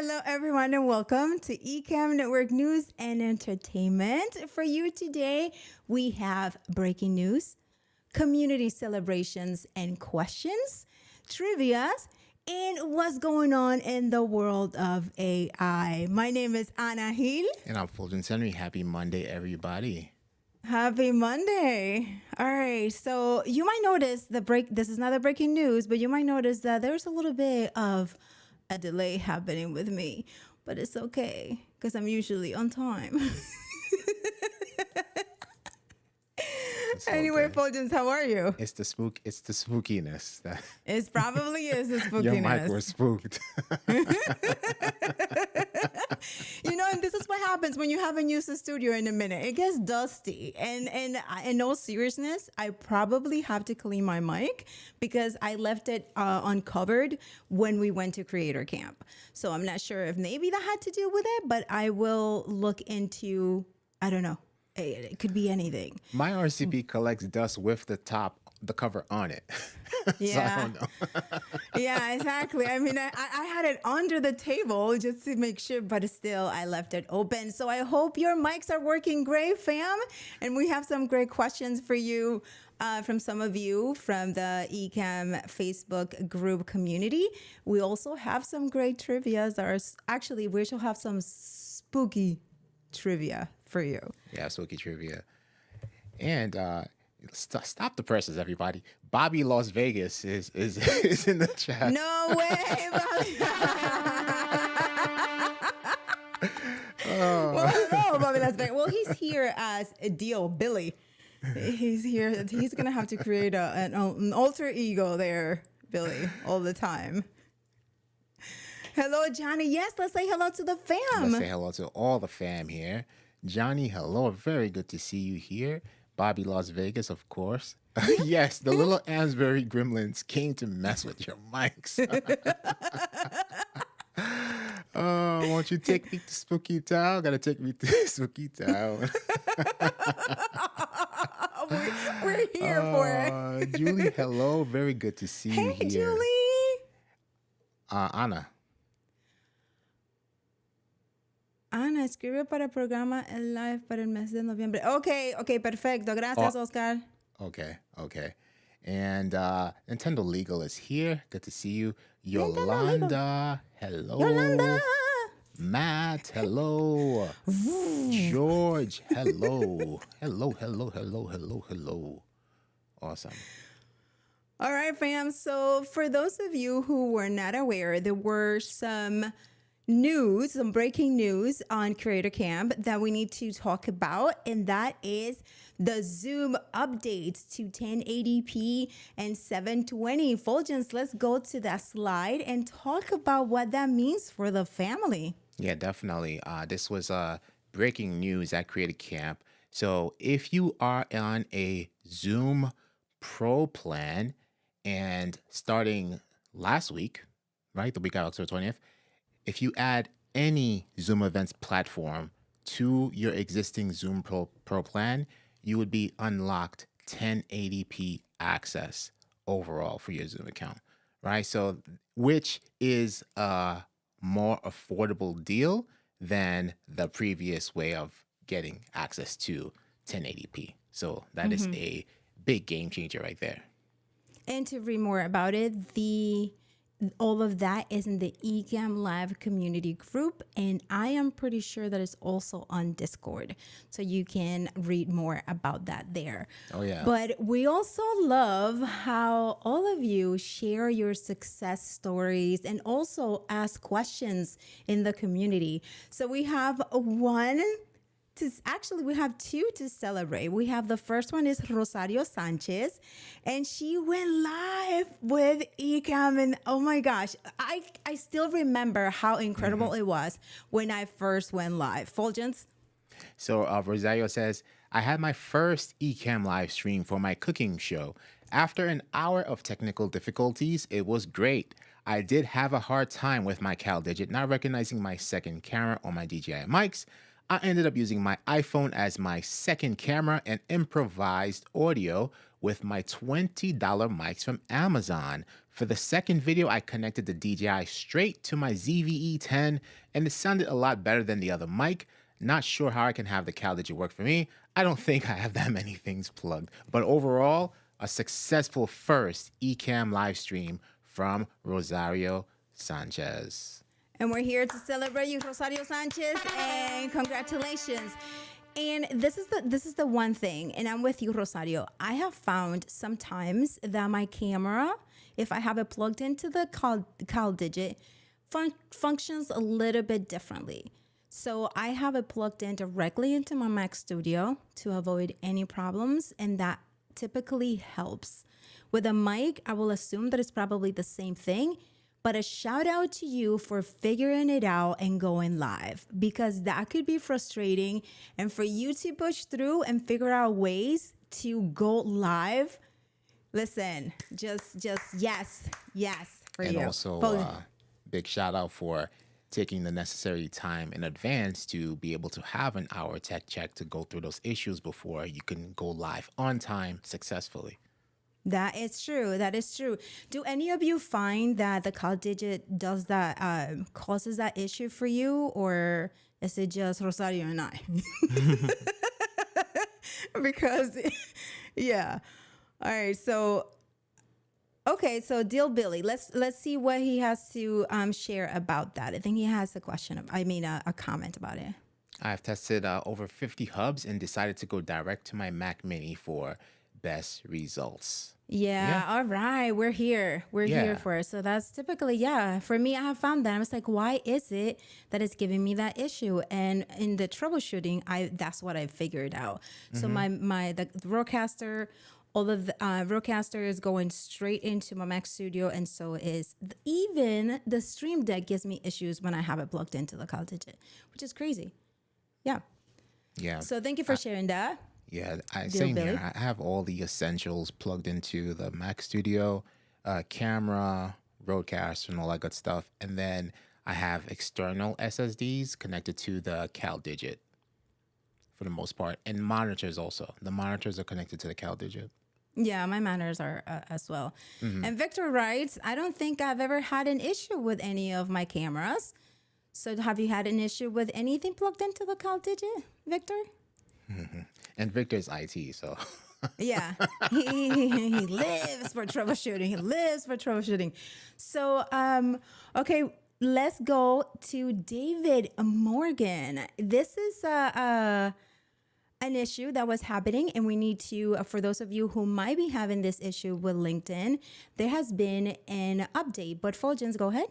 Hello, everyone, and welcome to Ecamm Network News and Entertainment. For you today, we have breaking news, community celebrations and questions, trivias, and what's going on in the world of AI. My name is Ana Gil. And I'm Fuljens Henry. Happy Monday, everybody. Happy Monday. All right. So you might notice this is not the breaking news, but you might notice that there's a little bit of a delay happening with me, but it's okay because I'm usually on time. Anyway, Fuljens, how are you? It's the spookiness. It probably is the spookiness. Your mic was spooked. And this is what happens when you haven't used the studio in a minute. It gets dusty. And in all seriousness, I probably have to clean my mic because I left it uncovered when we went to Creator Camp. So I'm not sure if maybe that had to do with it, but I will look into, I don't know. It could be anything. My RCP collects dust with the cover on it. Yeah. So I don't know. Yeah, exactly. I mean, I had it under the table just to make sure, but still I left it open. So I hope your mics are working great, fam. And we have some great questions for you from some of you from the Ecamm Facebook group community. We also have some great trivias. We shall have some spooky trivia for you. Yeah, spooky trivia. And stop the presses, everybody. Bobby Las Vegas is in the chat. No way, Bobby. Well, hello, Bobby Las Vegas. Well, he's here as a deal, Billy. He's here. He's going to have to create an alter ego there, Billy, all the time. Hello, Johnny. Yes, let's say hello to the fam. Let's say hello to all the fam here. Johnny, hello. Very good to see you here. Bobby Las Vegas, of course. Yes, the little Amsbury gremlins came to mess with your mics. Oh, won't you take me to Spooky Town? Gotta take me to Spooky Town. We're here for it. Julie, hello. Very good to see you here. Hey, Julie. Ana. Ana, escribe para el programa el live para el mes de noviembre. Ok, perfecto. Gracias, Oscar. Okay. And Nintendo Legal is here. Good to see you. Yolanda, hello. Yolanda. Matt, hello. George, hello. Hello. Awesome. All right, fam. So for those of you who were not aware, there were some breaking news on Creator Camp that we need to talk about, and that is the Zoom updates to 1080p and 720. Fuljens, let's go to that slide and talk about what that means for the family. Yeah, definitely. This was breaking news at Creator Camp. So if you are on a Zoom Pro plan and starting last week, right, the week of October 20th, if you add any Zoom Events platform to your existing Zoom Pro plan, you would be unlocked 1080p access overall for your Zoom account, right? So, which is a more affordable deal than the previous way of getting access to 1080p. So that is a big game changer right there. And to read more about it, all of that is in the Ecamm Live community group, and I am pretty sure that it's also on Discord, so you can read more about that there. Oh, yeah. But we also love how all of you share your success stories and also ask questions in the community. So we have we have two to celebrate. We have the first one is Rosario Sanchez, and she went live with Ecamm, and oh my gosh, I still remember how incredible it was when I first went live. Fuljens? So Rosario says, I had my first Ecamm live stream for my cooking show. After an hour of technical difficulties, it was great. I did have a hard time with my CalDigit not recognizing my second camera on my DJI mics. I ended up using my iPhone as my second camera and improvised audio with my $20 mics from Amazon. For the second video, I connected the DJI straight to my ZVE10, and it sounded a lot better than the other mic. Not sure how I can have the CalDigit work for me. I don't think I have that many things plugged. But overall, a successful first Ecamm live stream from Rosario Sanchez. And we're here to celebrate you, Rosario Sanchez, and congratulations. And this is the one thing, and I'm with you, Rosario. I have found sometimes that my camera, if I have it plugged into the CalDigit, functions a little bit differently. So I have it plugged in directly into my Mac Studio to avoid any problems, and that typically helps. With a mic, I will assume that it's probably the same thing. But a shout out to you for figuring it out and going live, because that could be frustrating. And for you to push through and figure out ways to go live, listen, just yes for you. And also, big shout out for taking the necessary time in advance to be able to have an hour tech check to go through those issues before you can go live on time successfully. That is true. That is true. Do any of you find that the CalDigit does that, causes that issue for you, or is it just Rosario and I? Because, yeah. All right. So, okay. So, Deal Billy, let's see what he has to share about that. I think he has a question. A comment about it. I've tested over 50 hubs and decided to go direct to my Mac Mini for best results. Yeah. All right. We're here. We're here for it. So that's typically, for me, I have found that. I was like, why is it that it's giving me that issue? And in the troubleshooting, that's what I figured out. So the Rodecaster, all of the Rodecaster is going straight into my Mac Studio. And so is even the Stream Deck gives me issues when I have it plugged into the CalDigit, which is crazy. Yeah. Yeah. So thank you for sharing that. Yeah, Deal Billy. here. I have all the essentials plugged into the Mac Studio, camera, Rodecaster, and all that good stuff. And then I have external SSDs connected to the CalDigit for the most part, and monitors also. The monitors are connected to the CalDigit. Yeah, my monitors are as well. And Victor writes, I don't think I've ever had an issue with any of my cameras. So have you had an issue with anything plugged into the CalDigit, Victor? And Victor's IT, so. Yeah, he lives for troubleshooting. He lives for troubleshooting. So, okay, let's go to David Morgan. This is an issue that was happening, and we need to, for those of you who might be having this issue with LinkedIn, there has been an update. But Fuljens, go ahead.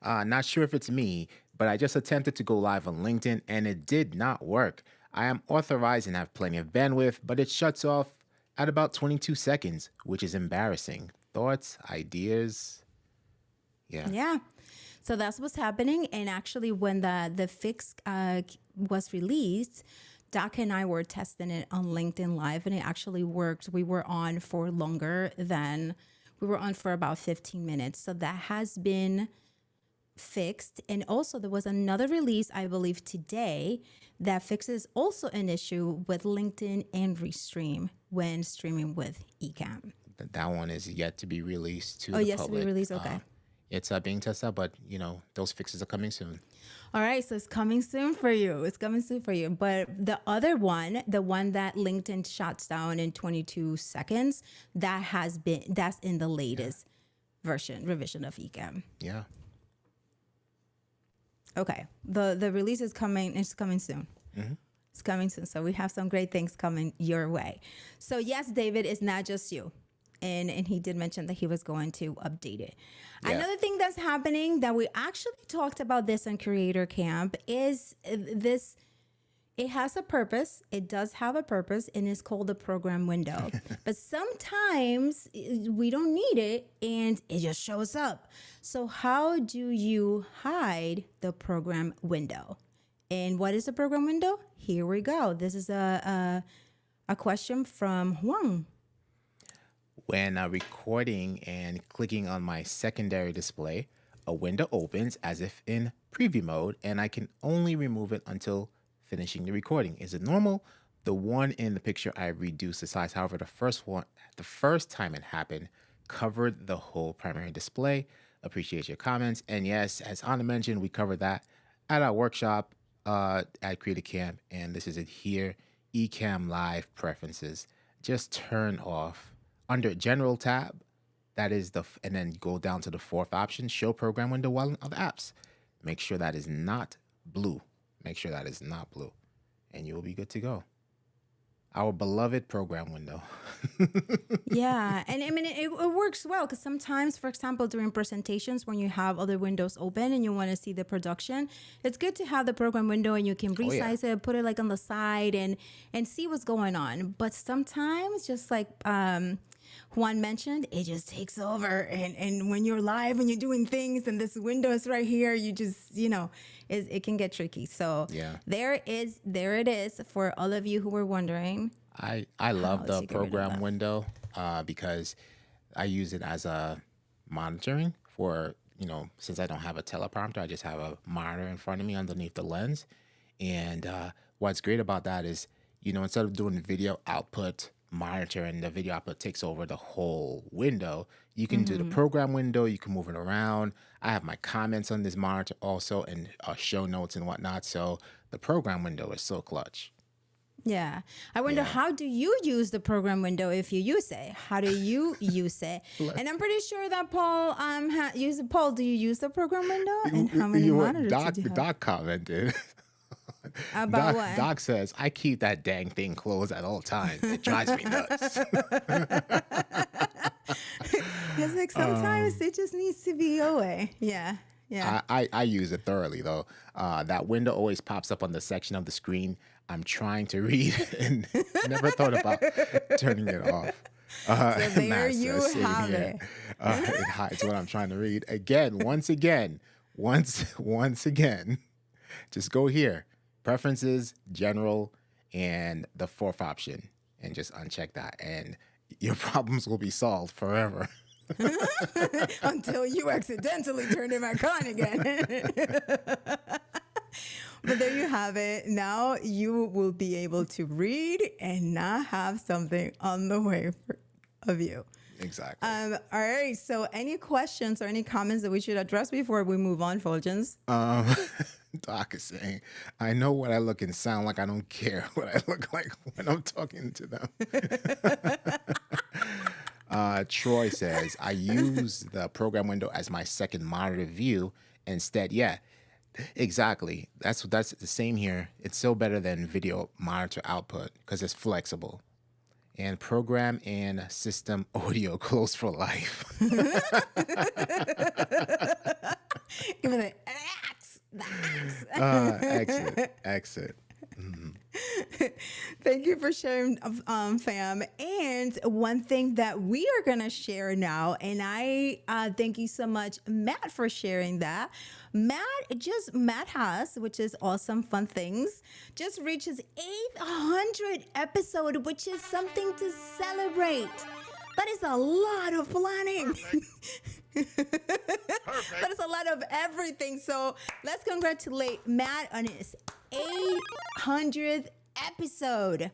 Not sure if it's me, but I just attempted to go live on LinkedIn and it did not work. I am authorized and have plenty of bandwidth, but it shuts off at about 22 seconds, which is embarrassing. Thoughts, ideas? Yeah. So that's what's happening. And actually, when the fix was released, Doc and I were testing it on LinkedIn Live, and it actually worked. We were on for about 15 minutes. So that has been fixed. And also there was another release, I believe today, that fixes also an issue with LinkedIn and Restream when streaming with Ecamm. That one is yet to be released to the yes, public. to be released. Okay. It's being tested out, but those fixes are coming soon. All right, so it's coming soon for you. It's coming soon for you. But the other one, the one that LinkedIn shuts down in 22 seconds, that's in the latest revision of Ecamm. Yeah. Okay, the release is coming. It's coming soon. It's coming soon. So we have some great things coming your way. So yes, David, it's not just you. And he did mention that he was going to update it. Yeah. Another thing that's happening that we actually talked about this in Creator Camp is this. It has a purpose. It does have a purpose, and it's called the program window. But sometimes we don't need it, and it just shows up. So how do you hide the program window? And what is the program window? Here we go. This is a question from Huang. When recording and clicking on my secondary display, a window opens as if in preview mode, and I can only remove it until finishing the recording. Is it normal? The one in the picture, I reduced the size. However, the first time it happened, covered the whole primary display. Appreciate your comments. And yes, as Anna mentioned, we covered that at our workshop at Create a Camp. And this is it here, Ecamm Live Preferences. Just turn off under General tab. That is and then go down to the fourth option, Show Program Window while in other apps. Make sure that is not blue. Make sure that is not blue. And you will be good to go. Our beloved program window. Yeah, and I mean it works well because sometimes, for example, during presentations when you have other windows open and you want to see the production, it's good to have the program window and you can resize it, put it like on the side and see what's going on. But sometimes, just like Juan mentioned, it just takes over, and when you're live and you're doing things and this window is right here, you just it can get tricky. So there it is for all of you who were wondering. I love the program window because I use it as a monitoring for, since I don't have a teleprompter, I just have a monitor in front of me underneath the lens. And what's great about that is, instead of doing video output monitor and the video output takes over the whole window, you can do the program window, you can move it around. I have my comments on this monitor also and show notes and whatnot. So the program window is so clutch. Yeah. I wonder, how do you use the program window if you use it? How do you use it? And I'm pretty sure that Paul uses it. Paul, do you use the program window? And how many monitors did you have? Doc commented. About what? Doc says, I keep that dang thing closed at all times. It drives me nuts. It's like sometimes it just needs to be away. Yeah. Yeah. I use it thoroughly, though. That window always pops up on the section of the screen I'm trying to read and never thought about turning it off. So there you have it. It hides what I'm trying to read. Once again, just go here. Preferences, General, and the fourth option. And just uncheck that. And your problems will be solved forever. Until you accidentally turn it back on again. But there you have it. Now you will be able to read and not have something on the way of you. Exactly. All right. So any questions or any comments that we should address before we move on, Fuljens? Doc is saying, I know what I look and sound like. I don't care what I look like when I'm talking to them. Troy says, I use the program window as my second monitor view instead. Yeah, exactly. That's the same here. It's so better than video monitor output because it's flexible. And program and system audio close for life. Give me the axe. Exit. Mm-hmm. Thank you for sharing, fam. And one thing that we are going to share now, and I thank you so much, Matt, for sharing that. Matt has, which is awesome, fun things, just reached his 800 episode, which is something to celebrate. That is a lot of planning. That is a lot of everything. So let's congratulate Matt on his 800th episode.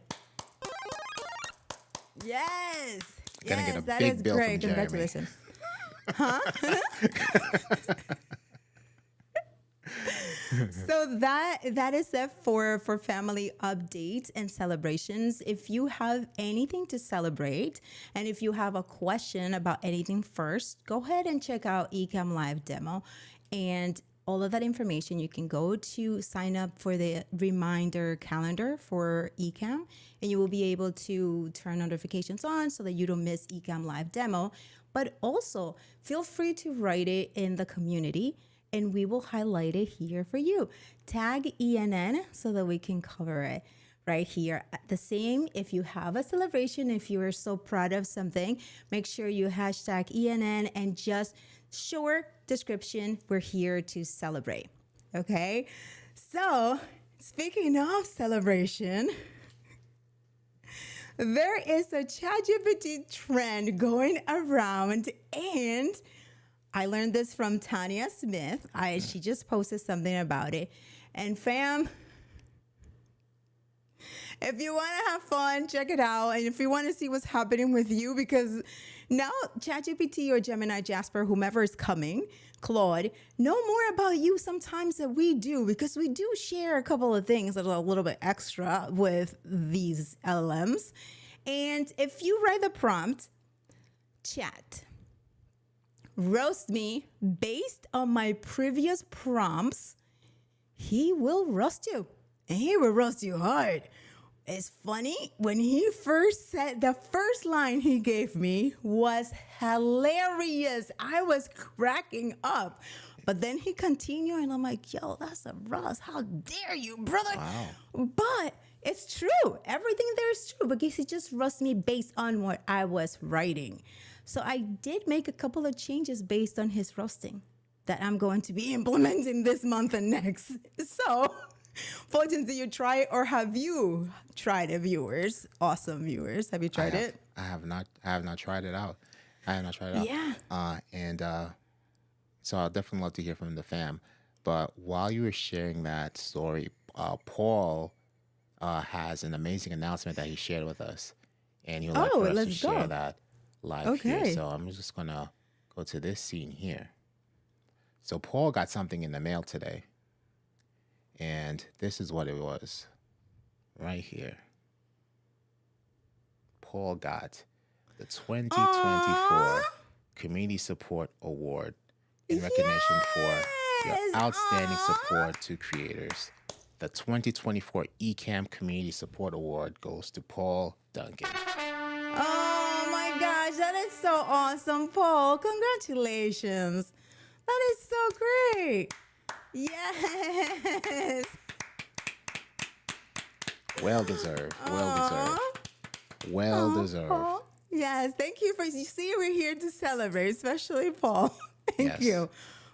Yes. Gonna get a that big is bill great. from Jeremy. Congratulations. Huh? So that is it for family updates and celebrations. If you have anything to celebrate and if you have a question about anything first, go ahead and check out Ecamm Live Demo. And all of that information, you can go to sign up for the reminder calendar for Ecamm, and you will be able to turn notifications on so that you don't miss Ecamm Live Demo. But also, feel free to write it in the community, and we will highlight it here for you. Tag ENN so that we can cover it right here. The same, if you have a celebration, if you are so proud of something, make sure you hashtag ENN and just short description. We're here to celebrate. Okay? So, speaking of celebration, there is a ChatGPT trend going around, and I learned this from Tanya Smith. She just posted something about it. And fam, If you want to have fun, check it out. And if you want to see what's happening with you, because now ChatGPT or Gemini, Jasper, whomever is coming, Claude, know more about you sometimes than we do, because we do share a couple of things that are a little bit extra with these LLMs. And if you write the prompt, chat, roast me based on my previous prompts, he will roast you. And he will roast you hard. It's funny, when he first said, the first line he gave me was hilarious. I was cracking up. But then he continued, and I'm like, yo, that's a roast. How dare you, brother? Wow. But it's true. Everything there is true, because he just roasted me based on what I was writing. So I did make a couple of changes based on his roasting that I'm going to be implementing this month and next. So, Fuljens, did you try it, or have you tried it, viewers? Awesome viewers. Have you tried it? I have not. I have not tried it out. I have not tried it out. Yeah. So I'll definitely love to hear from the fam. But while you were sharing that story, Paul has an amazing announcement that he shared with us, and he'd like for us to share that live here. So I'm just gonna go to this scene here. So Paul got something in the mail today, and this is what it was, right here. Paul got the 2024 Community Support Award in recognition for your outstanding support to creators. The 2024 Ecamm Community Support Award goes to Paul Duncan. Oh my gosh, that is so awesome, Paul. Congratulations. That is so great. Yes. Well deserved. Well deserved. Well deserved. Paul. Yes, thank you for, you see, we're here to celebrate, especially Paul. Thank you.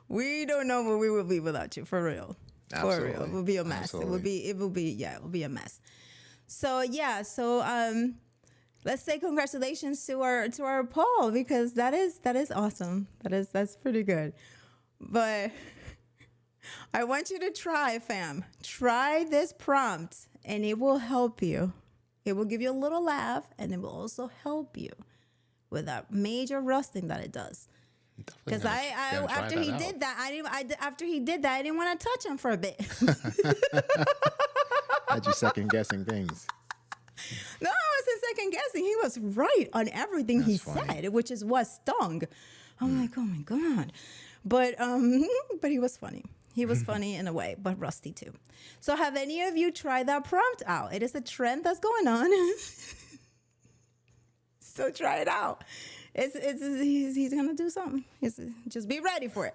We don't know where we will be without you, for real. Absolutely. For real. It will be a mess. Absolutely. It will be a mess. So yeah, let's say congratulations to our Paul, because that is awesome. That's pretty good. But I want you to try, fam. Try this prompt, and it will help you. It will give you a little laugh, and it will also help you with that major rusting that it does. Because after he did that, I didn't want to touch him for a bit. Had you second guessing things? No, I wasn't second guessing. He was right on everything he said, which is what stung. I'm like, oh my God. But he was funny. He was funny in a way, but rusty too. So have any of you tried that prompt out? It is a trend that's going on. So try it out. He's gonna do something. Just be ready for it.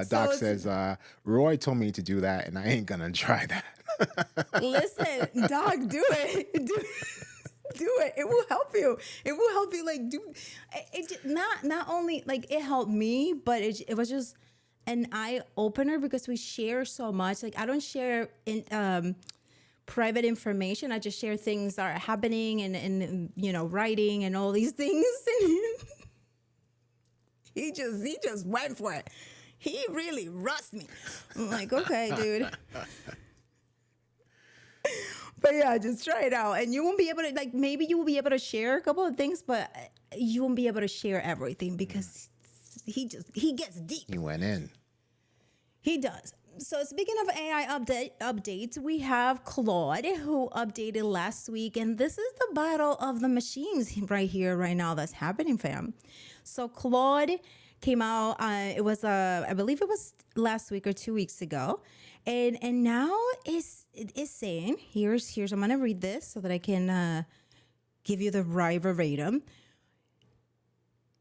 Doc says, Roy told me to do that, and I ain't gonna try that. Listen, Doc, do it. Do it. It will help you. It will help you. Like, do it. Not only like it helped me, but it was just an eye opener, because we share so much. Like, I don't share in private information. I just share things that are happening and writing and all these things. And he just went for it. He really rushed me. I'm like, okay, dude. But yeah, just try it out. And you won't be able to, like, maybe you will be able to share a couple of things, but you won't be able to share everything, because he gets deep. He went in. He does. So speaking of AI updates, we have Claude, who updated last week, and this is the battle of the machines right here, right now, that's happening, fam. So Claude came out. It was I believe it was last week or 2 weeks ago, and now it is saying, here's I'm gonna read this so that I can give you the right verbatim.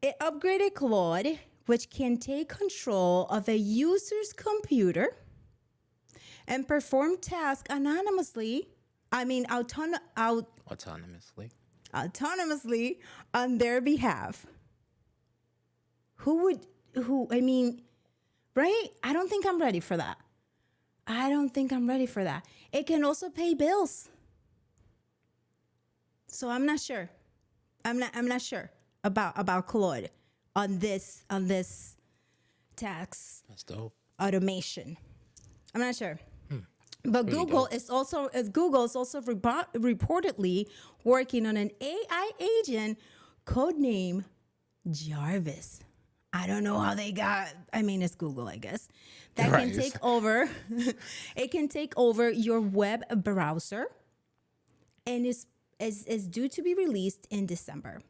It upgraded Claude, which can take control of a user's computer and perform tasks anonymously. Autonomously on their behalf. Right? I don't think I'm ready for that. It can also pay bills. So I'm not sure. I'm not sure about Claude on this tax That's dope. automation. I'm not sure. But Pretty dope. Google is also reportedly working on an AI agent codename Jarvis. I don't know how they got. I mean, it's Google, I guess. That can Right. take over. It can take over your web browser, and is due to be released in December.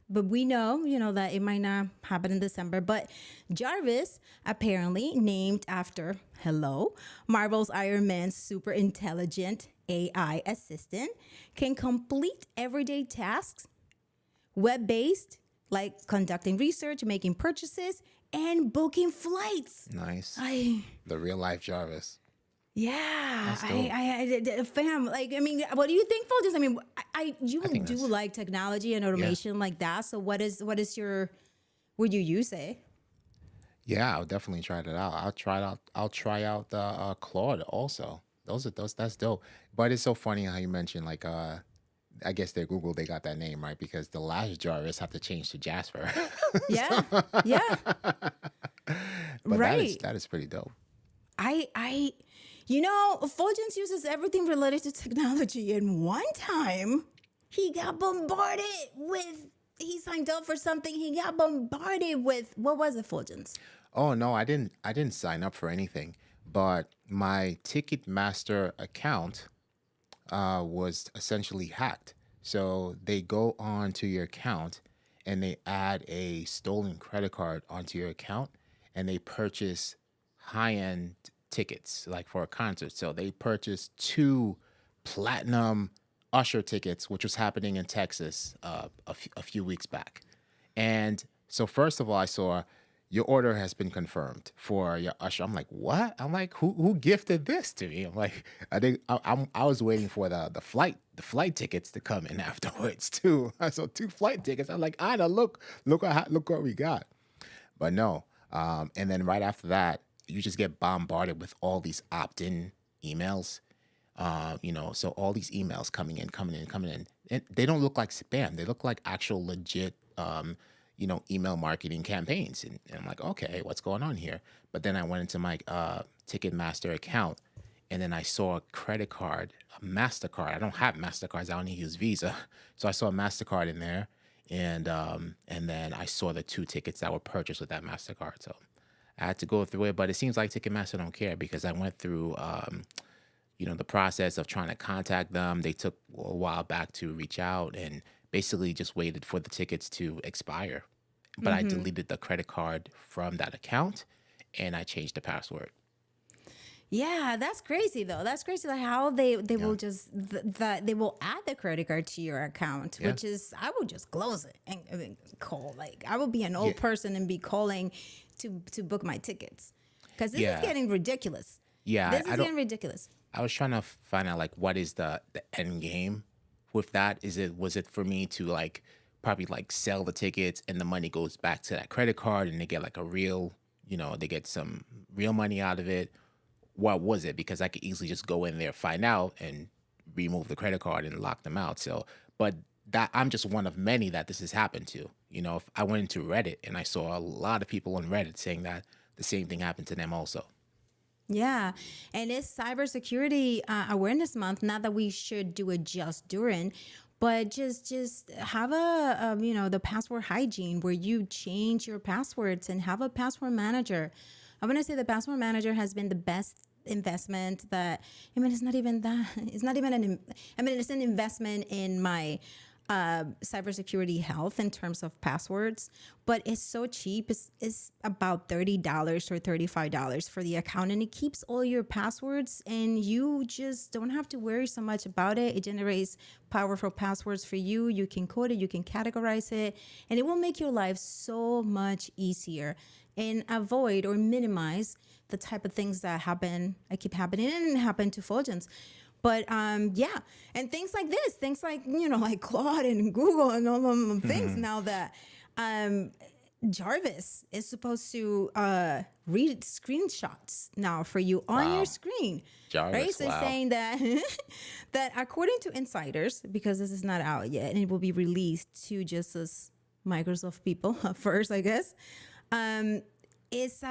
But we know, that it might not happen in December. But Jarvis, apparently named after Marvel's Iron Man's super intelligent AI assistant, can complete everyday tasks, web based, like conducting research, making purchases, and booking flights. Nice. I The real life Jarvis. Yeah, That's dope. fam. Like, I mean, what do you think, Fuljens? I mean, you I think do that's like technology and yeah. automation like that. So, what is your, would you use it? Yeah, I'll definitely try that out. I'll try out the Claude also. Those that's dope. But it's so funny how you mentioned like I guess they're Google, they got that name, right? Because the last Jarvis have to change to Jasper. Yeah, So, yeah, but right. that is pretty dope. I, Fulgence uses everything related to technology. And one time, he got bombarded with. He signed up for something. He got bombarded with, what was it, Fulgence? Oh no, I didn't sign up for anything, but my Ticketmaster account was essentially hacked. So they go on to your account and they add a stolen credit card onto your account and they purchase high end tickets, like for a concert. So they purchased two platinum Usher tickets, which was happening in Texas a few weeks back. And so, first of all, I saw your order has been confirmed for your usher. I'm like, what? I'm like, who gifted this to me? I'm like, I was waiting for the flight tickets to come in afterwards too. I saw two flight tickets. I'm like, Anna, look what we got. But no. And then right after that, you just get bombarded with all these opt-in emails. So all these emails coming in, and they don't look like spam. They look like actual legit, email marketing campaigns. And I'm like, okay, what's going on here? But then I went into my Ticketmaster account, and then I saw a credit card, a Mastercard. I don't have Mastercards. I only use Visa, so I saw a Mastercard in there, and then I saw the two tickets that were purchased with that Mastercard. So I had to go through it, but it seems like Ticketmaster don't care because I went through. The process of trying to contact them. They took a while back to reach out and basically just waited for the tickets to expire. But I deleted the credit card from that account and I changed the password. Yeah, that's crazy though. That's crazy, like how they Yeah. will just that they will add the credit card to your account, Yeah. which is, I would just close it and, call. Like, I would be an Yeah. old person and be calling to book my tickets, because this is Yeah. getting ridiculous. Yeah. This I is don't getting ridiculous. I was trying to find out like what is the end game with that? Was it for me to like probably like sell the tickets and the money goes back to that credit card and they get like a real, they get some real money out of it? What was it? Because I could easily just go in there, find out, and remove the credit card and lock them out. So, but that I'm just one of many that this has happened to. If I went into Reddit and I saw a lot of people on Reddit saying that the same thing happened to them also. Yeah, and it's Cybersecurity Awareness Month. Not that we should do it just during, but just have the password hygiene where you change your passwords and have a password manager. I'm gonna say the password manager has been the best investment that, I mean, it's not even that, it's not even it's an investment in my cybersecurity health in terms of passwords, but it's so cheap. It's about $30 or $35 for the account, and it keeps all your passwords, and you just don't have to worry so much about it. It generates powerful passwords for you. You can code it, you can categorize it, and it will make your life so much easier and avoid or minimize the type of things that keep happening and happen to Fulgens. But yeah, and things like this, things like, like Claude and Google and all them things now that Jarvis is supposed to read screenshots now for you on your Wow. screen. Right? Jarvis, So it's wow. saying that that according to insiders, because this is not out yet and it will be released to just as Microsoft people first, I guess. It's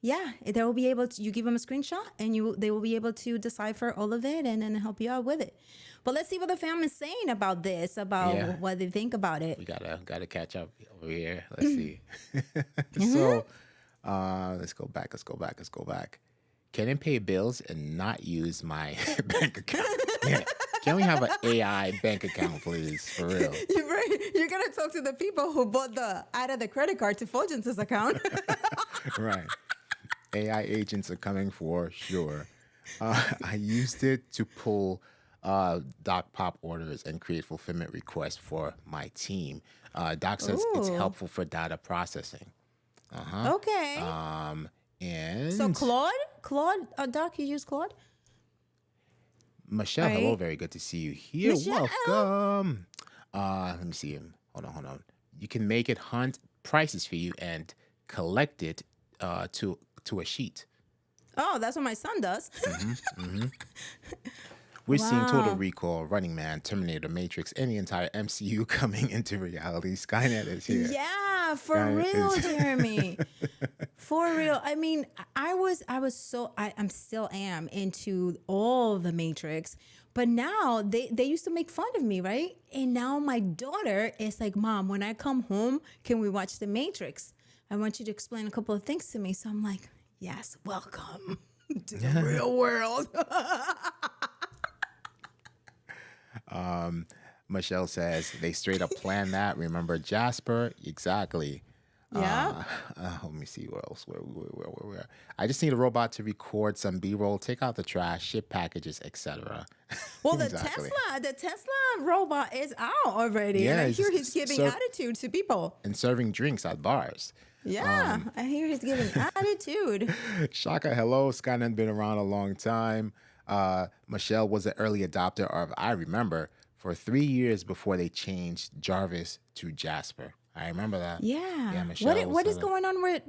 yeah, they will be able to. You give them a screenshot, and they will be able to decipher all of it and then help you out with it. But let's see what the fam is saying about this, about Yeah, what they think about it. we gotta catch up over here. Let's see. So, let's go back. Let's go back. Let's go back. Can I pay bills and not use my bank account? Yeah. Can we have an AI bank account, please? For real. You're gonna talk to the people who added the credit card to Fuljens' account. Right. AI agents are coming for sure. I used it to pull Doc Pop orders and create fulfillment requests for my team. Doc says it's Ooh. helpful for data processing. Okay. And So Claude, Doc, you use Claude? Michelle, All hello, right. very good to see you here. Michelle. Welcome. Let me see him. Hold on. You can make it hunt prices for you and collect it to a sheet. Oh, that's what my son does. We're seeing Total Wow. Recall, Running Man, Terminator, Matrix, and the entire MCU coming into reality. Skynet is here. Yeah, for Skynet real, is- Jeremy. For real. I mean, I'm still am into all the Matrix, but now they used to make fun of me, right? And now my daughter is like, Mom, when I come home, can we watch the Matrix? I want you to explain a couple of things to me. So I'm like, yes, welcome to the real world. Michelle says they straight up planned that. Remember Jasper? Exactly. Yeah. Let me see what else. Where? I just need a robot to record some B-roll, take out the trash, ship packages, etc. Well, the Exactly. Tesla robot is out already. Yeah, and I it's- hear he's giving so- attitude to people. And serving drinks at bars. Yeah, I hear he's giving attitude. Shaka, hello. Skynet been around a long time. Michelle was an early adopter of I Remember for 3 years before they changed Jarvis to Jasper. I remember that. Yeah. Michelle was What is a- going on with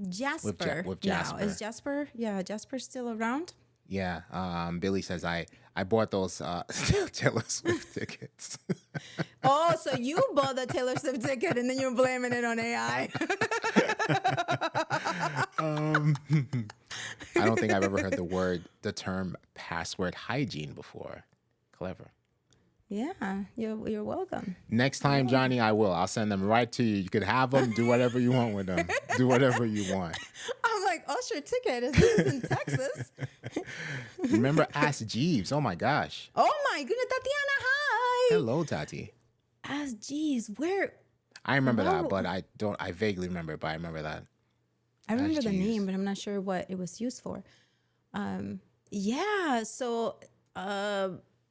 Jasper? with now? Jasper. Is Jasper? Yeah, Jasper still around? Yeah. Billy says I bought those Taylor Swift tickets. Oh, so you bought the Taylor Swift ticket and then you're blaming it on AI. I don't think I've ever heard the term password hygiene before. Clever. Yeah, you're welcome. Next time, Johnny, I will. I'll send them right to you. You can have them. Do whatever you want with them. Do whatever you want. I'm like, Usher ticket. This is in Texas. Remember Ask Jeeves? Oh my gosh. Oh my goodness, Tatiana, hi. Hello, Tati. Ask Jeeves, where? I remember Wow. that, but I vaguely remember it, but I remember that. I remember the Jeeves. name, but I'm not sure what it was used for. Yeah, so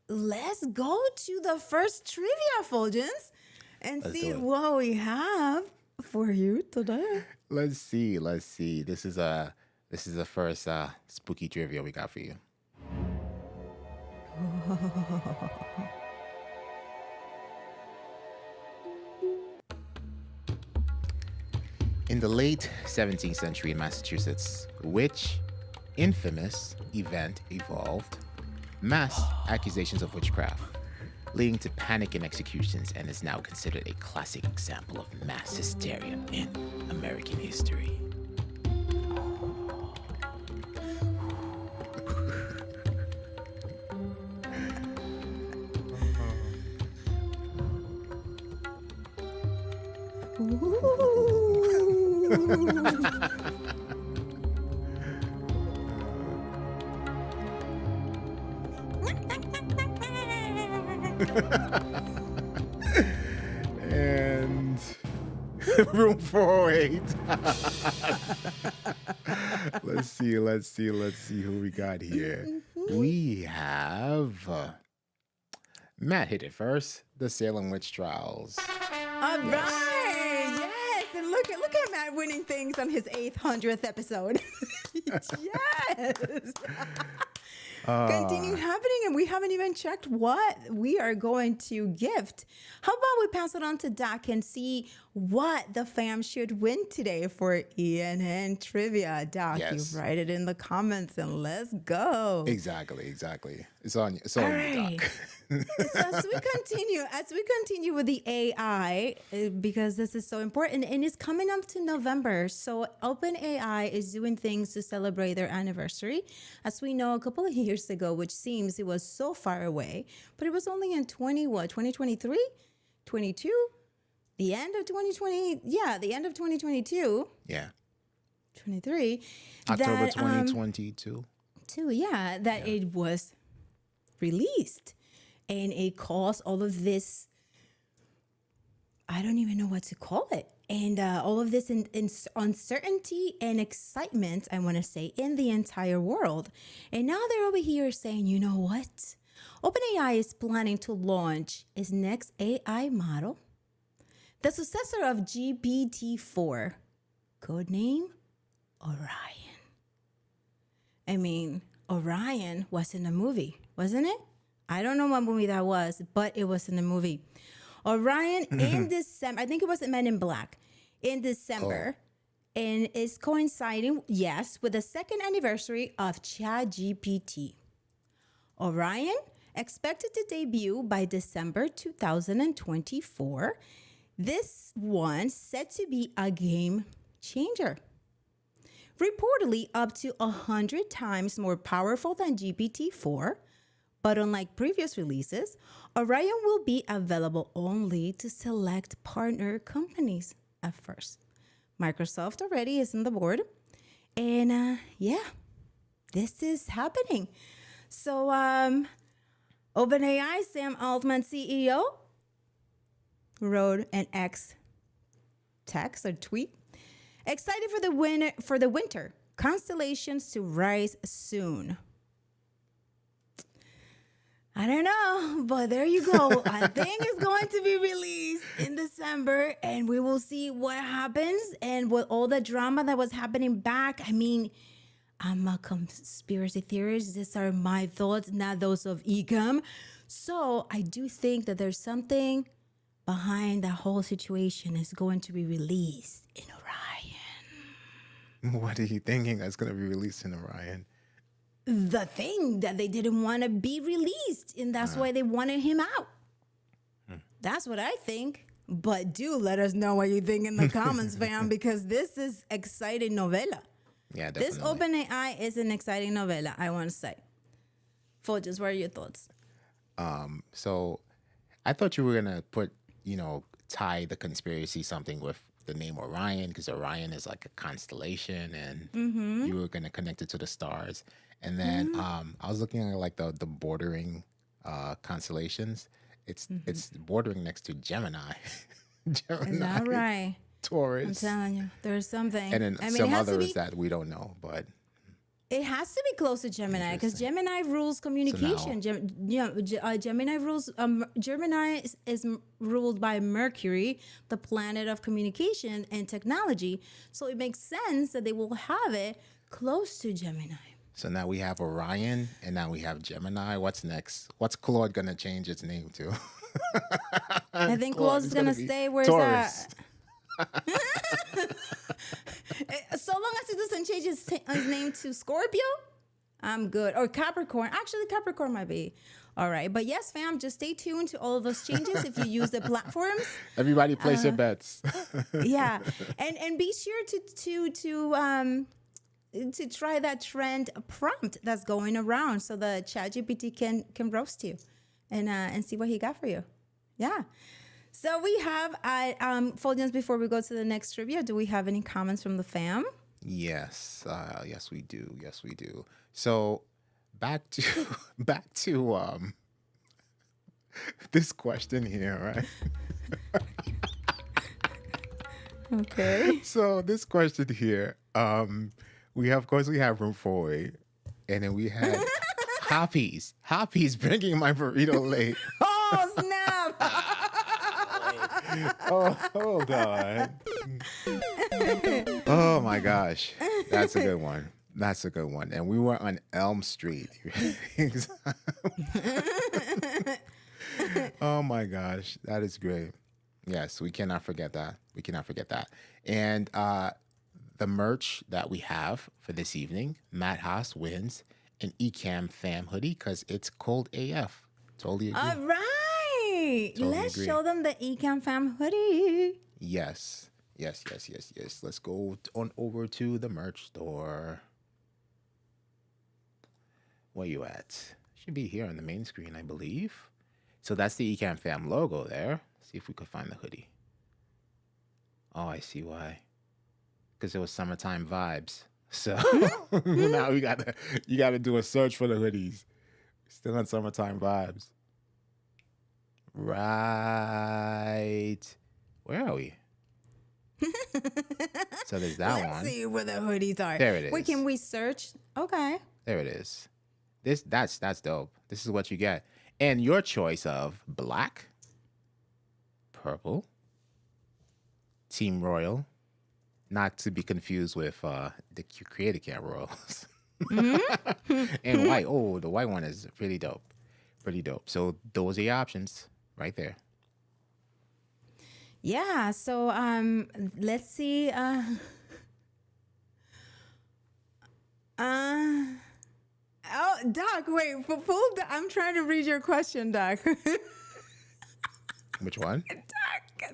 let's go to the first trivia, Fulgens, and Let's see do it. what we have for you today. Let's see. This is the first spooky trivia we got for you. In the late 17th century in Massachusetts, which infamous event evolved mass accusations of witchcraft, leading to panic and executions, and is now considered a classic example of mass hysteria in American history? And room 408. Let's see who we got here. We have Matt hit it first. The Salem witch trials. All right, yes, and look at Matt winning things on his 800th episode. Yes. Continue happening, and we haven't even checked what we are going to gift. How about we pass it on to Doc and see what the fam should win today for ENN Trivia? Doc, Yes. you write it in the comments and let's go. Exactly. It's All on you, right. Doc. So as we continue with the AI, because this is so important, and it's coming up to November. So OpenAI is doing things to celebrate their anniversary. As we know, a couple of years ago, which seems it was so far away, but it was only in 2023, 22, the end of 2020. Yeah, the end of 2022, Yeah. 23. October That 2022. that it was released, and it caused all of this, I don't even know what to call it, and all of this in uncertainty and excitement, I want to say, in the entire world. And now they're over here saying, you know what, OpenAI is planning to launch its next AI model, the successor of GPT-4, codename Orion. I mean, Orion was in the movie, wasn't it? I don't know what movie that was, but it was in the movie. Orion in December, I think it was Men in Black, in December, and it's coinciding, yes, with the second anniversary of ChatGPT. Orion expected to debut by December 2024. This one said to be a game changer. Reportedly up to 100 times more powerful than GPT-4, but unlike previous releases, Orion will be available only to select partner companies at first. Microsoft already is on the board, and this is happening. So, OpenAI Sam Altman, CEO, wrote an X text or tweet. Excited for the winter. Constellations to rise soon. I don't know, but there you go. I think it's going to be released in December, and we will see what happens. And with all the drama that was happening back, I mean, I'm a conspiracy theorist. These are my thoughts, not those of Ecamm. So I do think that there's something behind that whole situation is going to be released in Orion. What are you thinking that's going to be released in Orion? The thing that they didn't want to be released, and that's why they wanted him out. That's what I think. But do let us know what you think in the comments, fam, because this is exciting novela. Yeah, This definitely. OpenAI is an exciting novela, I want to say. Fuljens, what are your thoughts? So I thought you were going to tie the conspiracy something with the name Orion, because Orion is like a constellation, and you were going to connect it to the stars. And then I was looking at like the bordering constellations. It's bordering next to Gemini. Is Gemini, that right? I'm Taurus, telling you, there's something. and then I mean, some others that we don't know. But it has to be close to Gemini because Interesting. Gemini rules communication. Gemini rules. Gemini is ruled by Mercury, the planet of communication and technology. So it makes sense that they will have it close to Gemini. so now we have Orion, and now we have Gemini. What's next? What's Claude gonna change its name to? I think Claude Claude's is gonna be stay. Where's Taurus. so long as it doesn't change his name to Scorpio, I'm good. Or Capricorn. Actually, Capricorn might be. All right. But yes, fam, just stay tuned to all of those changes if you use the platforms. Everybody place your bets. Yeah. And be sure to try that trend prompt that's going around so the ChatGPT can roast you and see what he got for you. Yeah. So we have Fuljens, before we go to the next trivia, do we have any comments from the fam? Yes, yes we do. Yes we do. So back to this question here, right? Okay. So this question here, we have room for it, and then we had Hoppy's bringing my burrito late. Oh, snap. Oh, hold on. Oh my gosh, that's a good one. That's a good one. And we were on Elm Street. Oh my gosh, that is great. Yes, we cannot forget that. We cannot forget that. And the merch that we have for this evening, Matt Haas wins an Ecamm Fam hoodie because it's cold AF. Totally All agree. right. Totally Let's agree. show them the Ecamm Fam hoodie. Yes. Yes, yes, yes, yes. Let's go on over to the merch store. Where you at? Should be here on the main screen, I believe. So that's the Ecamm Fam logo there. See if we could find the hoodie. Oh, I see why. Because it was summertime vibes. So now you gotta do a search for the hoodies. Still on summertime vibes. Right. Where are we? So there's that Let's one. see where the hoodies are. There it Wait, is. can we search? Okay. There it is. That's dope. This is what you get. And your choice of black, purple, Team Royal, not to be confused with the Creative Camp Royals. And white. Oh, the white one is really dope. Pretty dope. So those are your options right there. Yeah. So let's see. Oh, Doc, wait. I'm trying to read your question, Doc. Which one?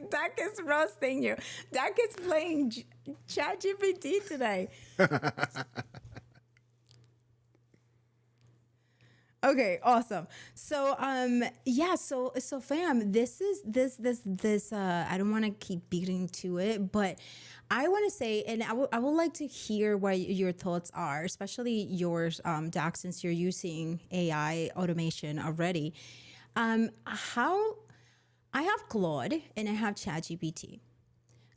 Doc is roasting you. Doc is playing ChatGPT today. Okay, awesome. So yeah, so fam, this I don't want to keep beating to it, but I want to say, and I would like to hear what your thoughts are, especially yours, Doc, since you're using AI automation already. How I have Claude and I have ChatGPT.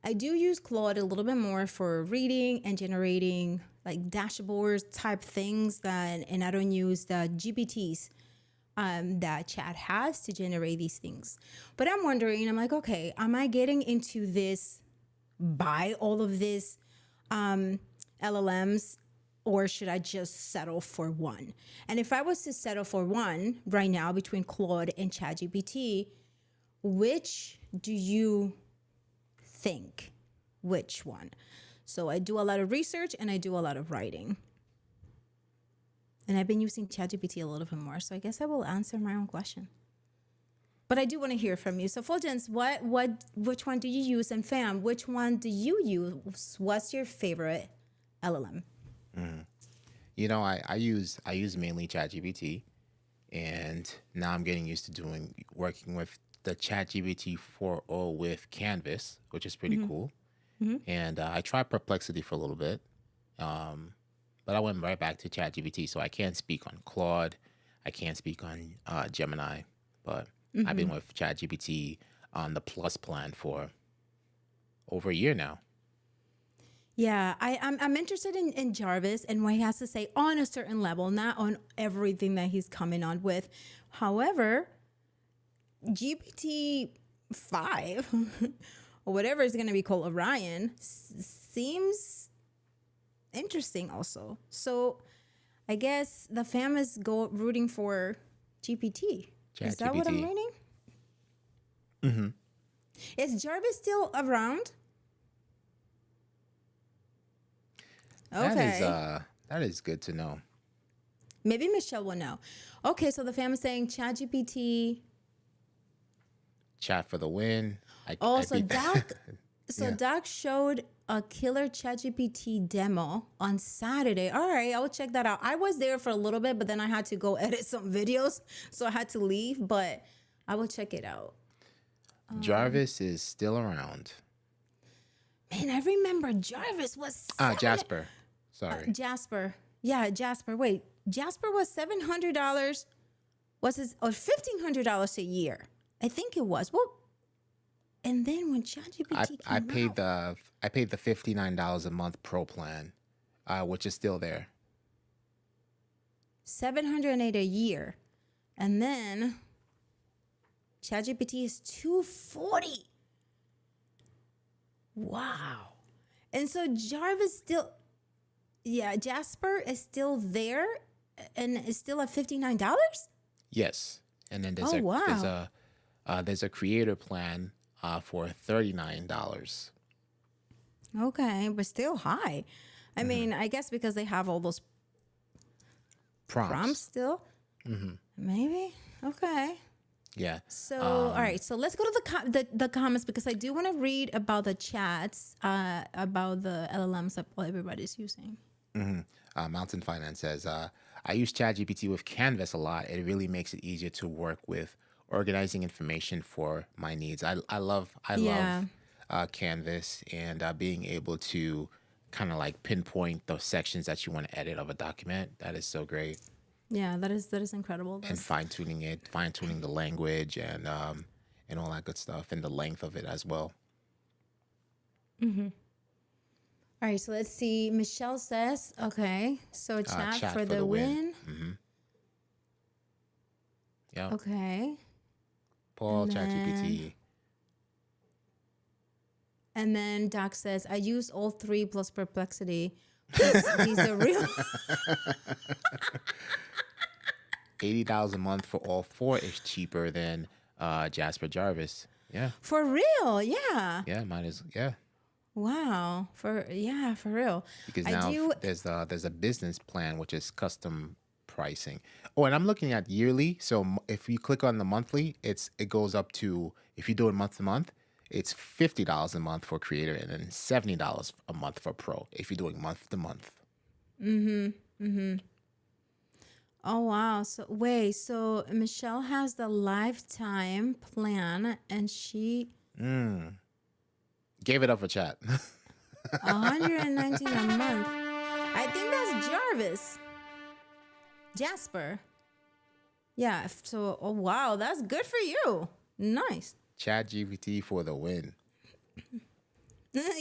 I do use Claude a little bit more for reading and generating like dashboards type things and I don't use the GPTs that Chat has to generate these things. But I'm wondering, I'm like, okay, am I getting into this, buy all of this LLMs, or should I just settle for one? And if I was to settle for one right now between Claude and ChatGPT, which do you think? Which one? So I do a lot of research and I do a lot of writing. And I've been using ChatGPT a little bit more, so I guess I will answer my own question. But I do want to hear from you. So Fuljens, which one do you use? And Fam, which one do you use? What's your favorite LLM? You know, I use mainly ChatGPT, and now I'm getting used to working with the ChatGPT 4.0 with Canvas, which is pretty cool. And I tried Perplexity for a little bit, but I went right back to ChatGPT. So I can't speak on Claude, I can't speak on Gemini, but I've been with ChatGPT on the Plus plan for over a year now. Yeah, I'm interested in Jarvis and what he has to say on a certain level, not on everything that he's coming on with. However, GPT 5 or whatever is going to be called Orion seems interesting also. So I guess the fam is rooting for GPT. Is that what I'm ChatGPT. reading? Is Jarvis still around? Okay. That is good to know. Maybe Michelle will know. Okay, so the fam is saying ChatGPT. Chat for the win. Oh, I so beat Doc, so Yeah. Doc showed a killer ChatGPT demo on Saturday. All right, I will check that out. I was there for a little bit, but then I had to go edit some videos, so I had to leave. But I will check it out. Jarvis is still around. Man, I remember Jarvis was Jasper. Sorry. Jasper. Yeah, Jasper. Wait, Jasper was $700. Was his or $1,500 a year? I think it was. Well, and then when ChatGPT I came paid out, the $59 a month pro plan, which is still there. 708 a year, and then ChatGPT is 240. Wow. And so Jarvis still, yeah, Jasper is still there and is still at $59. Yes, and then Oh wow. there's a creator plan for $39. Okay, but still high. I mean, I guess because they have all those prompts Prompts. still. Maybe. Okay. Yeah. So, all right. So let's go to the comments because I do want to read about the chats about the LLMs that everybody's using. Mountain Finance says, I use ChatGPT with Canvas a lot. It really makes it easier to work with organizing information for my needs. I love Yeah. Canvas and being able to kind of like pinpoint those sections that you want to edit of a document. That is so great. Yeah, that is incredible. And fine tuning the language and all that good stuff and the length of it as well. All right, so let's see. Michelle says, okay, so chat for the win. Yeah. Okay. Paul, And ChatGPT. And then Doc says, I use all three plus Perplexity. He's a real. $80 a month for all four is cheaper than Jasper Jarvis. Yeah. For real, yeah. Yeah, mine is. Yeah. Wow. For real. Because I now do. there's a business plan which is custom pricing. Oh, and I'm looking at yearly. So if you click on the monthly, it goes up to, if you do it month to month, it's $50 a month for creator and then $70 a month for pro if you're doing month to month. Oh wow. So wait, so Michelle has the lifetime plan and she Gave it up for chat. 119 a month. I think that's Jarvis. Jasper. Yeah, so oh wow, that's good for you. Nice. ChatGPT for the win.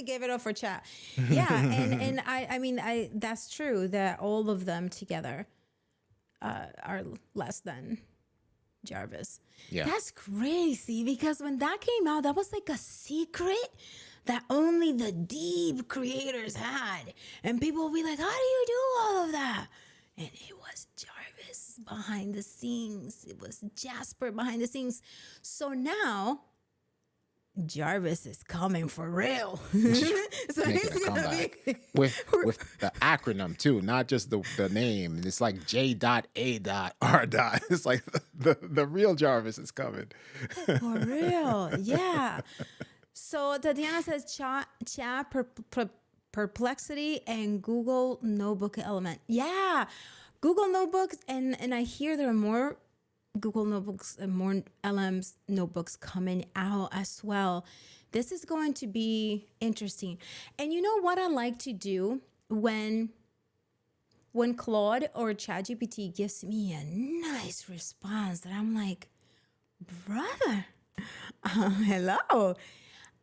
Gave it up for chat. Yeah, and I mean that's true that all of them together are less than Jarvis. Yeah. That's crazy because when that came out, that was like a secret that only the deep creators had. And people will be like, how do you do all of that? And it was Jarvis behind the scenes. It was Jasper behind the scenes. So now Jarvis is coming for real. So Making he's a gonna comeback be with the acronym too, not just the name. It's like J.A.R. It's like the real Jarvis is coming. for real. Yeah. So Tatiana says chat Perplexity and Google Notebook Element. Yeah. Google Notebooks and I hear there are more Google Notebooks and more LM's notebooks coming out as well. This is going to be interesting. And you know what I like to do when Claude or ChatGPT gives me a nice response that I'm like, brother, hello.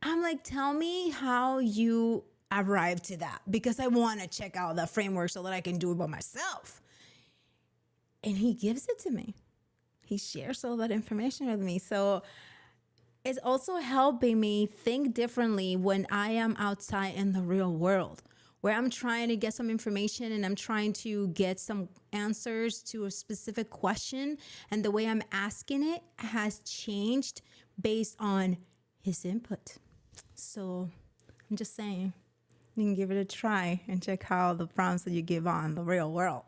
I'm like, tell me how you arrived to that because I want to check out the framework so that I can do it by myself. And he gives it to me. He shares all that information with me. So it's also helping me think differently when I am outside in the real world, where I'm trying to get some information and I'm trying to get some answers to a specific question. And the way I'm asking it has changed based on his input. So I'm just saying, you can give it a try and check how the prompts that you give on the real world.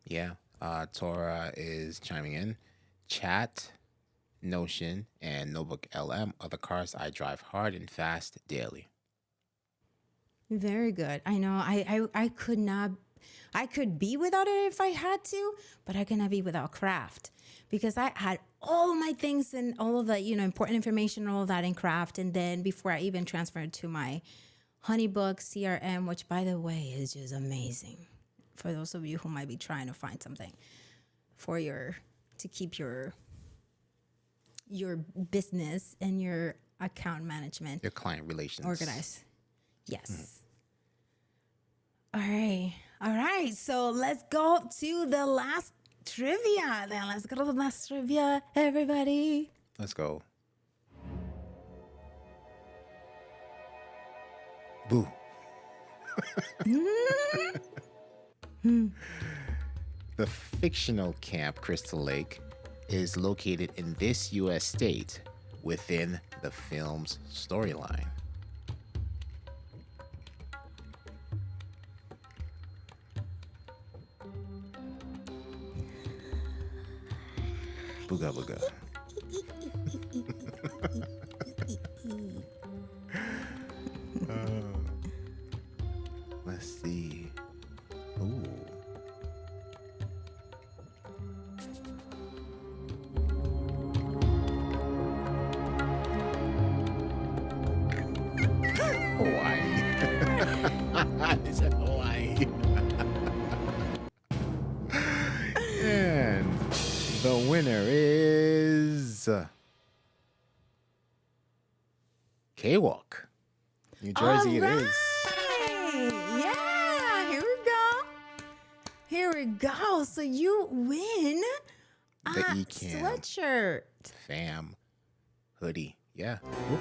Yeah. Tora is chiming in. Chat, Notion, and Notebook LM are the cars I drive hard and fast daily. Very good. I know I could not, I could be without it if I had to, but I cannot be without Craft because I had all of my things and all of the, important information, all of that in Craft. And then before I even transferred to my HoneyBook CRM, which by the way is just amazing for those of you who might be trying to find something for to keep your business and your account management, Your client relations organized. Yes. All right. So let's go to the last trivia. Then let's go to the last trivia, everybody. Let's go. Boo. The fictional Camp Crystal Lake is located in this U.S. state within the film's storyline. Booga booga. Uh, let's see. Ooh. Hawaii. They said Hawaii. And the winner is K-Walk. New Jersey All it right. is. Yeah, here we go. Here we go. So you win The a Ecamm sweatshirt. Fam hoodie. Yeah. Whoop.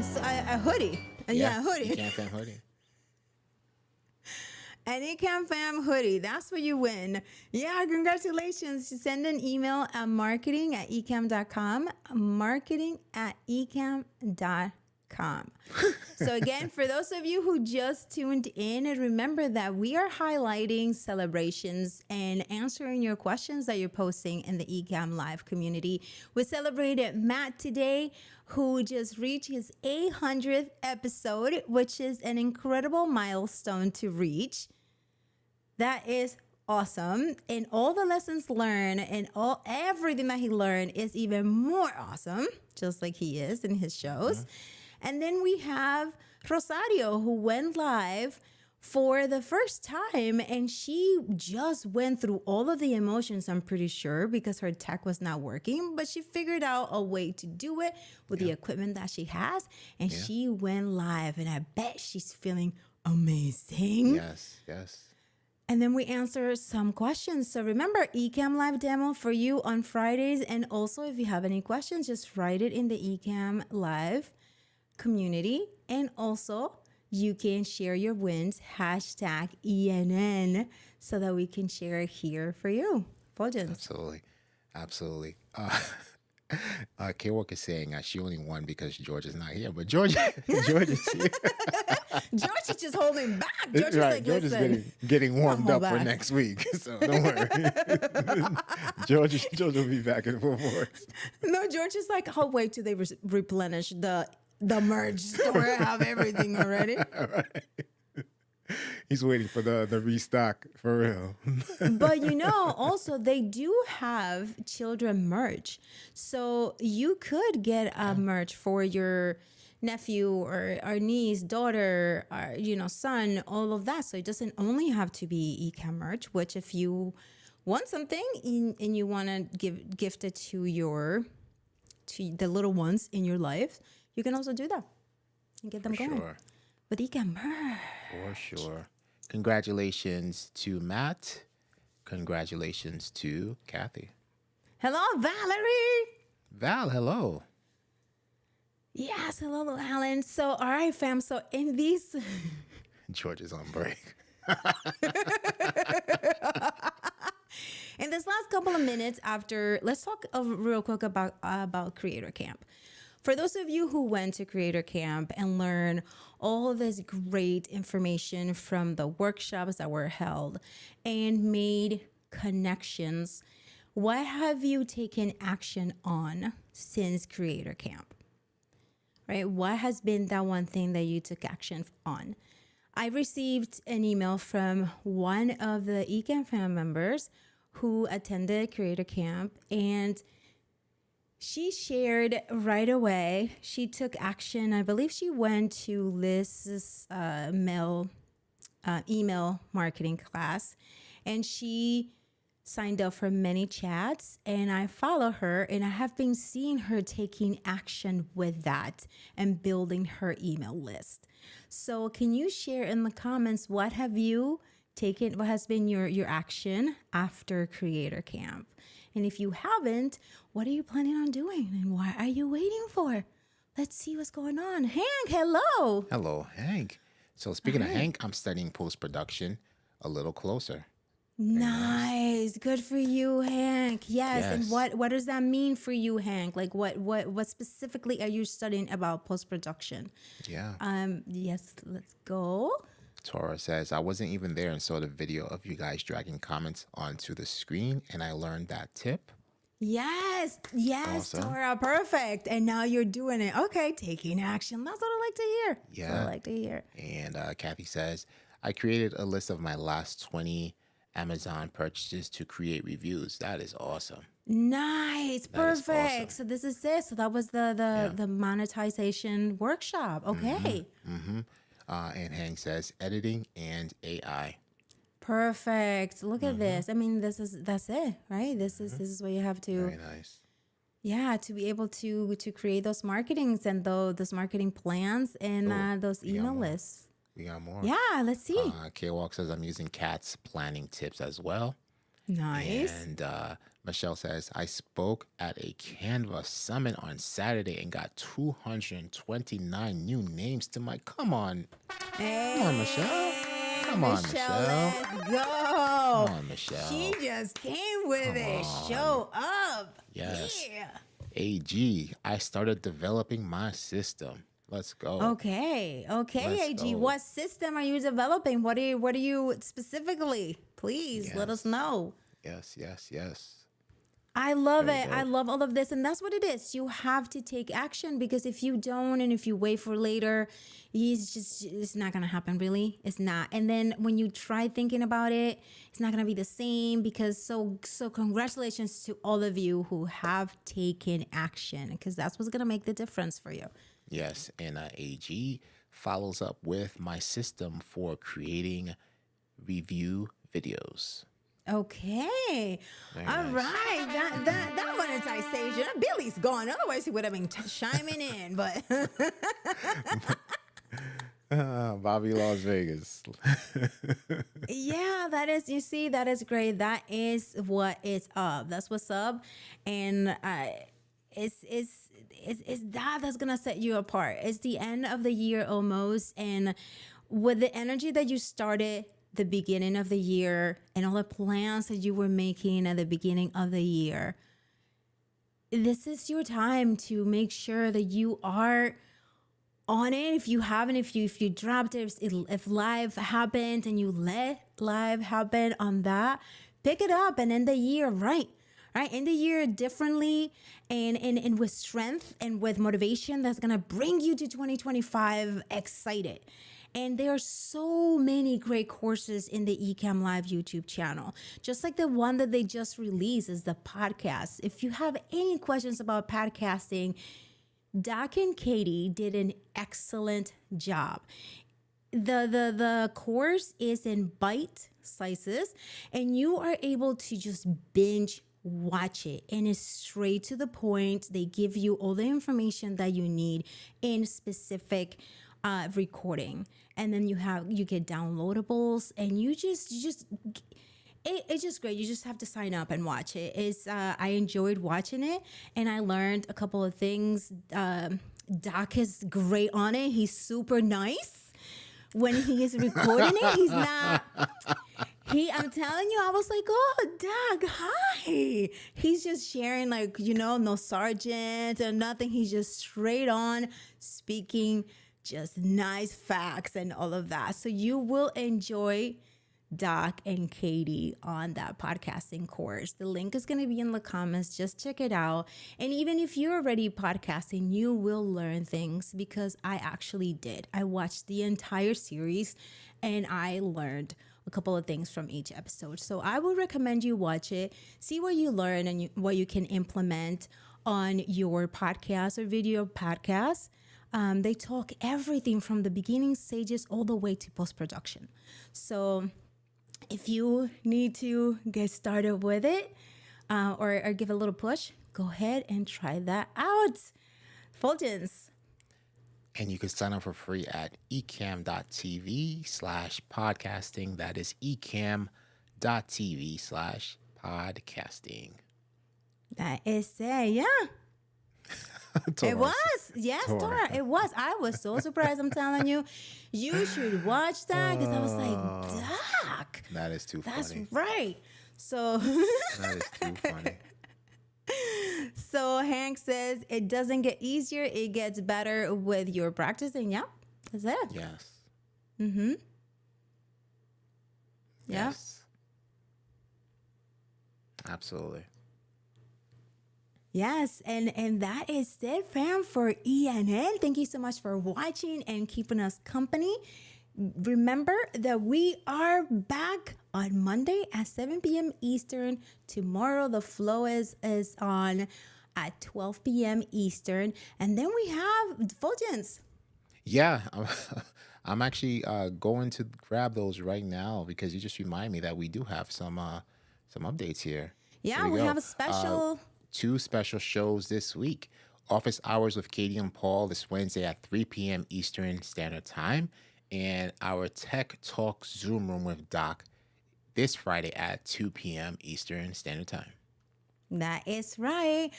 So, a hoodie. Yeah, a hoodie. Ecamm Fam hoodie. An Ecamm Fam hoodie. That's what you win. Yeah, congratulations. Send an email at marketing@ecamm.com. Marketing@ecamm.com. So again, for those of you who just tuned in, remember that we are highlighting celebrations and answering your questions that you're posting in the Ecamm Live community. We celebrated Matt today, who just reached his 800th episode, which is an incredible milestone to reach. That is awesome. And all the lessons learned and everything that he learned is even more awesome, just like he is in his shows. And then we have Rosario, who went live for the first time, and she just went through all of the emotions, I'm pretty sure, because her tech was not working, but she figured out a way to do it with the equipment that she has, and she went live, and I bet she's feeling amazing. Yes, yes. And then we answer some questions. So remember, Ecamm Live demo for you on Fridays. And also, if you have any questions, just write it in the Ecamm Live community. And also, you can share your wins, hashtag ENN, so that we can share it here for you. Fuljens. Absolutely. Absolutely. K-Walk is saying she only won because George is not here, but George is here. George is just holding back. George is like, George listen. is getting warmed hold up for back. next week, so don't worry. George will be back in full force. No, George is like, I'll wait till they replenish the merge store. I have everything already. Right. He's waiting for the restock for real. But also they do have children merch. So you could get a merch for your nephew or niece, daughter, or son, all of that. So it doesn't only have to be Ecamm merch, which if you want something and you want to gift it to the little ones in your life, you can also do that and get them going. Sure. With Ecamm merch. For sure. Congratulations to Matt. Congratulations to Kathy. Hello, Valerie. Val, hello. Yes, hello, Alan. So, all right, fam. So, in these, George is on break. in this last couple of minutes, let's talk real quick about Creator Camp. For those of you who went to Creator Camp and learned all of this great information from the workshops that were held and made connections, what have you taken action on since Creator Camp? Right? What has been that one thing that you took action on? I received an email from one of the Ecamm Fam members who attended Creator Camp, and she shared right away. She took action. I believe she went to Liz's email marketing class, and she signed up for many chats, and I follow her, and I have been seeing her taking action with that and building her email list. So can you share in the comments what have you taken, what has been your action after Creator Camp? And if you haven't, what are you planning on doing, and what are you waiting for? Let's see what's going on. Hank, hello. Hello, Hank. So speaking of Hank, I'm studying post-production a little closer. Nice. Good for you, Hank. Yes. And Yes. what does that mean for you, Hank? Like what specifically are you studying about post-production? Yeah. Yes, let's go. Tora says, I wasn't even there and saw the video of you guys dragging comments onto the screen, and I learned that tip. Yes, yes, Awesome. Tora, perfect. And now you're doing it. Okay, taking action. That's what I like to hear. That's what I Yeah. like to hear. And Kathy says, I created a list of my last 20 Amazon purchases to create reviews. That is awesome. Nice, That is perfect. awesome. So this is it. So that was the Yeah. the the monetization workshop. Mm-hmm. Okay. Mm-hmm. And Hank says, editing and AI. Perfect. Look at Mm-hmm. this. I mean, that's it, right? Mm-hmm. This is what you have to, Very nice. yeah, to be able to create those marketings and those marketing plans and Oh, those we got email more. lists. We got more. Yeah, let's see. K-Walk says, I'm using CAT's planning tips as well. Nice. And Michelle says, I spoke at a Canva summit on Saturday and got 229 new names to my. Come on, Michelle. Hey, Come on, Michelle, Michelle. let's Come go. on, She Michelle. just came with Come it. on. Show up. Yes. Yeah. AG, I started developing my system. Let's go. Okay. Okay, Let's AG. go. What system are you developing? What are you specifically? Please let us Yes. know. Yes, yes, yes. I love Very it. I dope. love all of this. And that's what it is. You have to take action because if you don't and if you wait for later, it's not going to happen, really. It's not. And then when you try thinking about it, it's not going to be the same because so congratulations to all of you who have taken action because that's what's going to make the difference for you. Yes. And AG follows up with my system for creating review videos. Okay. Very All nice. right. That monetization. Billy's gone. Otherwise, he would have been chiming in. But Bobby Las Vegas. yeah, that is, you see, that is great. That is what is up. That's what's up. And it's that's gonna set you apart. It's the end of the year almost. And with the energy that you started the beginning of the year and all the plans that you were making at the beginning of the year, this is your time to make sure that you are on it. If you haven't, if you dropped it, if live happened and you let live happen on that, pick it up and end the year right. Right, end the year differently and with strength and with motivation that's gonna bring you to 2025 excited. And there are so many great courses in the Ecamm Live YouTube channel. Just like the one that they just released is the podcast. If you have any questions about podcasting, Doc and Katie did an excellent job. The course is in bite slices and you are able to just binge watch it, and it's straight to the point. They give you all the information that you need in specific recording, and then you get downloadables, and it's just great. You just have to sign up and watch it. I enjoyed watching it, and I learned a couple of things. Doc is great on it. He's super nice when he is recording it. He's not. I'm telling you, I was like, oh, Doug, hi. He's just sharing, like, no sergeant or nothing. He's just straight on speaking just nice facts and all of that. So you will enjoy Doc and Katie on that podcasting course. The link is going to be in the comments. Just check it out. And even if you're already podcasting, you will learn things because I actually did. I watched the entire series and I learned a couple of things from each episode. So I would recommend you watch it, see what you learn and what you can implement on your podcast or video podcast. They talk everything from the beginning stages all the way to post-production. So if you need to get started with it or give a little push, go ahead and try that out. Fulgens. And you can sign up for free at ecamm.tv/podcasting. That is ecamm.tv/podcasting. That is it, yeah. It was. Yes, Tora. It was. I was so surprised. I'm telling you. You should watch that because I was like, Doc. That is too That's funny. right. So That is too funny. so Hank says it doesn't get easier, it gets better with your practicing. Yeah. That's it. Yes. Mm-hmm. Yeah. Yes. Absolutely. Yes, and that is it, fam, for ENN. Thank you so much for watching and keeping us company. Remember that we are back on Monday at 7 p.m. Eastern. Tomorrow, the flow is on at 12 p.m. Eastern. And then we have Fulgence. Yeah, I'm actually going to grab those right now because you just remind me that we do have some updates here. Here Yeah, we we have go. a special. Two special shows this week. Office Hours with Katie and Paul this Wednesday at 3 p.m. Eastern Standard Time, and our Tech Talk Zoom Room with Doc this Friday at 2 p.m. Eastern Standard Time. That is right.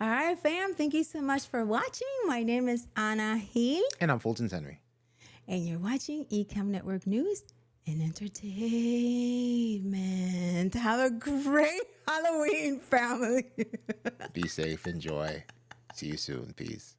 All right, fam. Thank you so much for watching. My name is Anna Hill, And I'm Fuljens Henry. and you're watching Ecamm Network News and Entertainment. Have a great Halloween, family. Be safe, enjoy. See you soon. Peace.